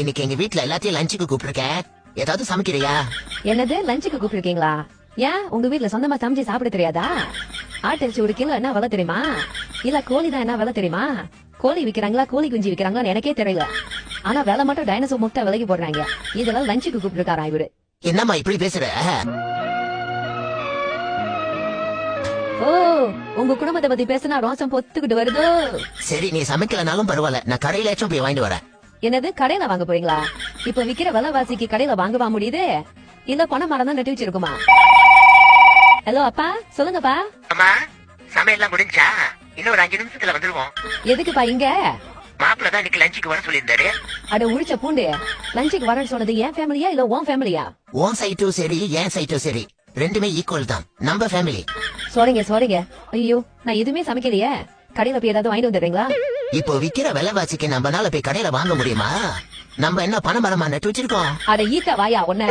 இன்னைக்கு எங்க வீட்ல எல்லாத்தையும் லஞ்சுக்கு கூப்பிட்டுருக்கேன். ஏதாவது சமைக்கிறியா? என்னது லஞ்சுக்கு கூப்பிட்டுருக்கீங்களா? ஏன் உங்க வீட்ல சொந்தமா சமைச்சு சாப்பிட தெரியாதா? ஆட்டிறைச்சி ஒரு கிலோ என்ன விலை தெரியுமா? இல்ல கோழி தான் என்ன விலை தெரியுமா? கோழி விக்கிறாங்களா கோழி குஞ்சு விக்கிறாங்களான்னு எனக்கே தெரியல. ஆனா விலை மட்டும் டைனோசர் முட்டை விலைக்கு போடுறாங்க. இதெல்லாம் லஞ்சுக்கு கூப்பிட்டுருக்காரா இவரு? என்னம்மா இப்படி பேசுற? ஓ, உங்க குடும்பத்தை பத்தி பேசினா ரோசம் பொத்துக்கிட்டு வருதோ? சரி, நீ சமைக்கலனாலும் பரவாயில்ல, நான் கடையிலாச்சும் போய் வாங்கிட்டு வரேன். என்னது கடையில வாங்க போறீங்களா? இப்ப விக்கிற விலைவாசிக்கு கடையில வாங்கவா முடியுது? இல்ல பண மரம் தான் நட்டு வச்சிருக்குமா? ஹலோ அப்பா, சொல்லுங்கப்பா. அம்மா, சமையல்லாம் முடிஞ்சா? இன்னும் ஒரு 5 நிமிஷத்துல வந்துருவோம். எதுக்குப்பா இங்க? மாப்பிள்ள தான் இன்னைக்கு லஞ்சுக்கு வர சொல்லியிருந்தாரு. அட உழிச்ச பூண்டு, லஞ்சுக்கு வரேன்னு சொன்னது என் ஃபேமிலியா இல்ல உன் ஃபேமிலியா? உன் சைட்டும் சரி என் சைட்டும் சரி, ரெண்டுமே ஈக்குவல் தான். நம்ம ஃபேமிலி. சொல்றீங்க. ஐயோ, நான் எதுவுமே சமைக்கலையே. கடையில போய் ஏதாவது வாங்கிட்டு வந்துடுறீங்களா? இப்போ விக்கிற விலைவாசிக்கு நம்மனால போய் கடையில வாங்க முடியுமா? நம்ம என்ன பணமரமா நட்டு வச்சிருக்கோம்? அட ஈத்த வாயா உன்ன.